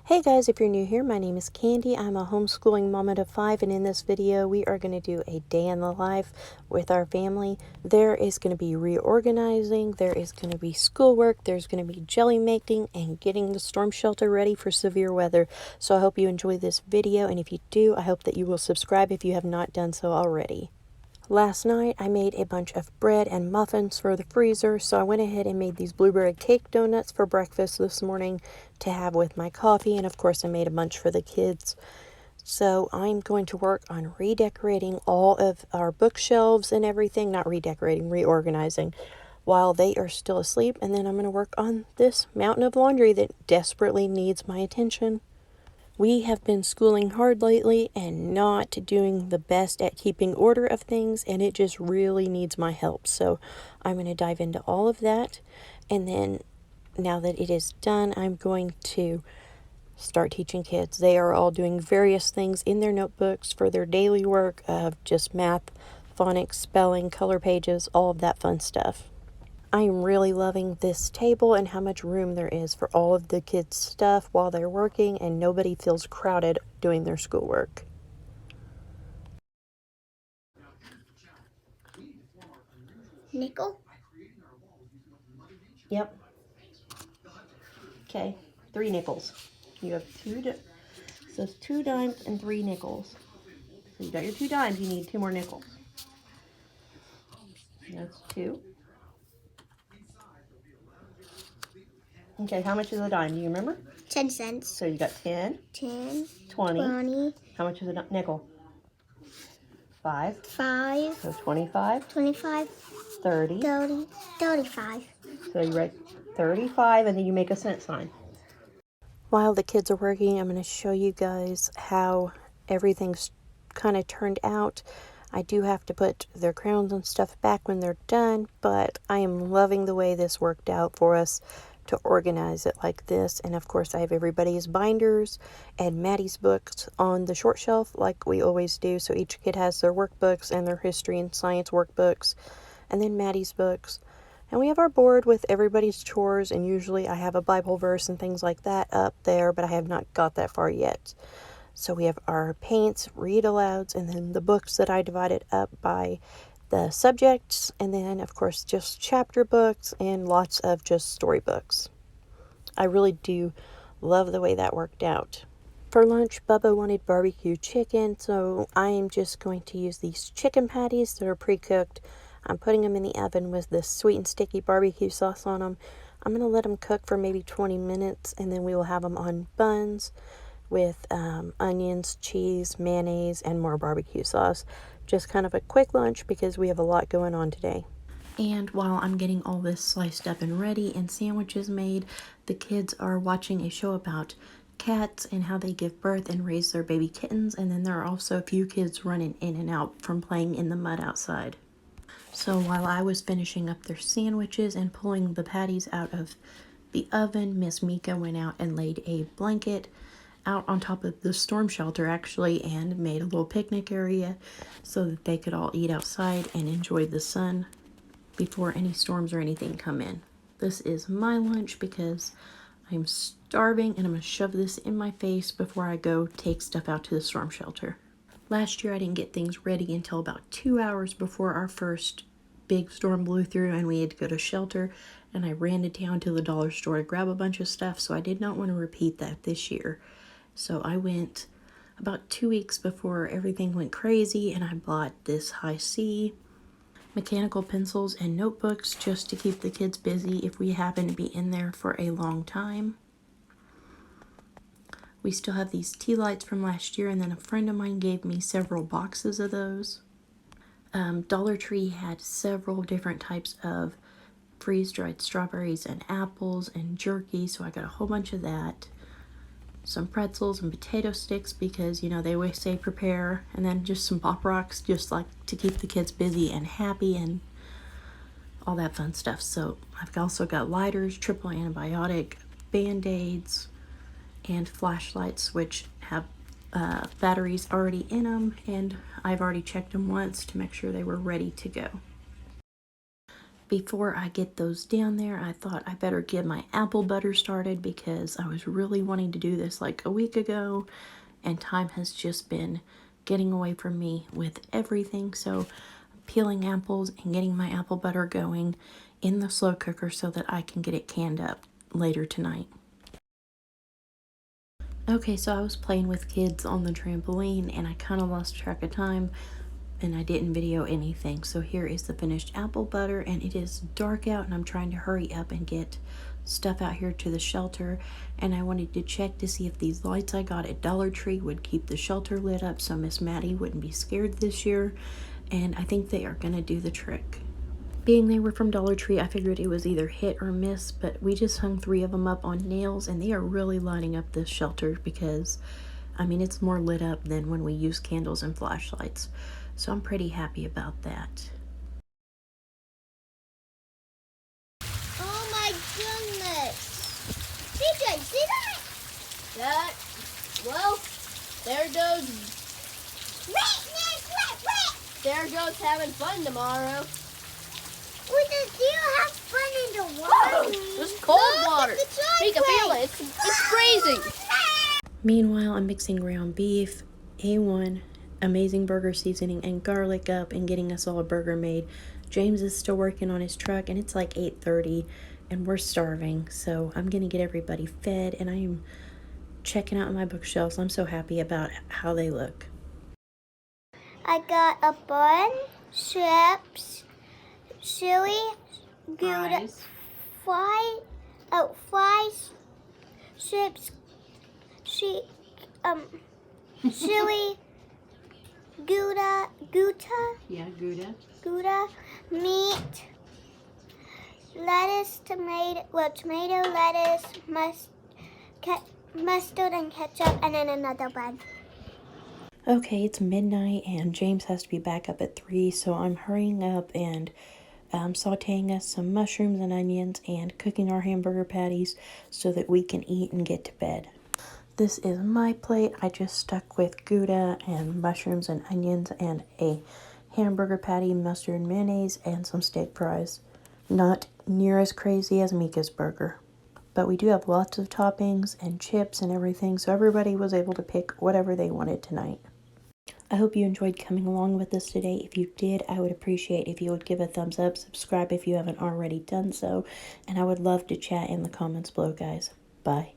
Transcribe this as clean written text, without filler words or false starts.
Hey guys, if you're new here, my name is Candy. I'm a homeschooling mama to 5, and in this video we are going to do a day in the life with our family. There is going to be reorganizing, there is going to be schoolwork, there's going to be jelly making, and getting the storm shelter ready for severe weather. So I hope you enjoy this video, and if you do, I hope that you will subscribe if you have not done so already. Last night I made a bunch of bread and muffins for the freezer, so I went ahead and made these blueberry cake donuts for breakfast this morning to have with my coffee, and of course I made a bunch for the kids. So I'm going to work on redecorating all of our bookshelves and everything, not redecorating, reorganizing, while they are still asleep, and then I'm going to work on this mountain of laundry that desperately needs my attention. We have been schooling hard lately and not doing the best at keeping order of things, and it just really needs my help. So I'm going to dive into all of that, and then now that it is done, I'm going to start teaching kids. They are all doing various things in their notebooks for their daily work of just math, phonics, spelling, color pages, all of that fun stuff. I am really loving this table and how much room there is for all of the kids' stuff while they're working, and nobody feels crowded doing their schoolwork. Nickel? Yep. Okay, 3 nickels. You have so it's 2 dimes and 3 nickels. So you got your 2 dimes, you need 2 more nickels. That's 2. Okay, how much is a dime? Do you remember? 10 cents. So you got 10, 10, 20. 20. How much is a nickel? 5. 5. So 25. 25. 30. 30. 35. So you write 35 and then you make a cent sign. While the kids are working, I'm going to show you guys how everything's kind of turned out. I do have to put their crowns and stuff back when they're done, but I am loving the way this worked out for us to organize it like this. And of course I have everybody's binders and Maddie's books on the short shelf like we always do, so each kid has their workbooks and their history and science workbooks, and then Maddie's books. And we have our board with everybody's chores, and usually I have a Bible verse and things like that up there, but I have not got that far yet. So we have our paints, read alouds, and then the books that I divided up by the subjects, and then of course just chapter books and lots of just storybooks. I really do love the way that worked out. For lunch, Bubba wanted barbecue chicken, so I am just going to use these chicken patties that are pre-cooked. I'm putting them in the oven with this sweet and sticky barbecue sauce on them. I'm going to let them cook for maybe 20 minutes, and then we will have them on buns with onions, cheese, mayonnaise, and more barbecue sauce. Just kind of a quick lunch because we have a lot going on today. And while I'm getting all this sliced up and ready and sandwiches made, the kids are watching a show about cats and how they give birth and raise their baby kittens, and then there are also a few kids running in and out from playing in the mud outside. So while I was finishing up their sandwiches and pulling the patties out of the oven, Miss Mika went out and laid a blanket out on top of the storm shelter actually, and made a little picnic area so that they could all eat outside and enjoy the sun before any storms or anything come in. This is my lunch because I'm starving, and I'm going to shove this in my face before I go take stuff out to the storm shelter. Last year I didn't get things ready until about 2 hours before our first big storm blew through and we had to go to shelter, and I ran to town to the dollar store to grab a bunch of stuff, so I did not want to repeat that this year. So I went about 2 weeks before everything went crazy, and I bought this high C, mechanical pencils, and notebooks just to keep the kids busy if we happen to be in there for a long time. We still have these tea lights from last year, and then a friend of mine gave me several boxes of those. Dollar Tree had several different types of freeze-dried strawberries and apples and jerky, so I got a whole bunch of that. Some pretzels and potato sticks because, you know, they always say prepare, and then just some Pop Rocks, just like to keep the kids busy and happy and all that fun stuff. So I've also got lighters, triple antibiotic, Band-Aids, and flashlights, which have batteries already in them, and I've already checked them once to make sure they were ready to go. Before I get those down there, I thought I better get my apple butter started because I was really wanting to do this like a week ago, and time has just been getting away from me with everything. So peeling apples and getting my apple butter going in the slow cooker so that I can get it canned up later tonight. Okay, so I was playing with kids on the trampoline and I kind of lost track of time and I didn't video anything. So here is the finished apple butter, and it is dark out and I'm trying to hurry up and get stuff out here to the shelter. And I wanted to check to see if these lights I got at Dollar Tree would keep the shelter lit up so Miss Maddie wouldn't be scared this year. And I think they are gonna do the trick. Being they were from Dollar Tree, I figured it was either hit or miss, but we just hung 3 of them up on nails and they are really lighting up this shelter because, I mean, it's more lit up than when we use candles and flashlights. So I'm pretty happy about that. Oh my goodness. DJ, see that? That, well, there goes, there goes having fun tomorrow. Do you have fun in the water? This is cold water. You can feel it. It's freezing. Meanwhile, I'm mixing ground beef, A1, amazing burger seasoning, and garlic up and getting us all a burger made. James is still working on his truck and it's like 8:30 and we're starving. So I'm going to get everybody fed and I am checking out my bookshelves. I'm so happy about how they look. I got a bun, chips, chili, Gouda, fries, chips, chili, Gouda, meat, lettuce, tomato, lettuce, mustard and ketchup, and then another bun. Okay, it's midnight and James has to be back up at 3, so I'm hurrying up and sauteing us some mushrooms and onions and cooking our hamburger patties so that we can eat and get to bed. This is my plate. I just stuck with Gouda and mushrooms and onions and a hamburger patty, mustard and mayonnaise, and some steak fries. Not near as crazy as Mika's burger. But we do have lots of toppings and chips and everything, so everybody was able to pick whatever they wanted tonight. I hope you enjoyed coming along with us today. If you did, I would appreciate if you would give a thumbs up, subscribe if you haven't already done so, and I would love to chat in the comments below, guys. Bye.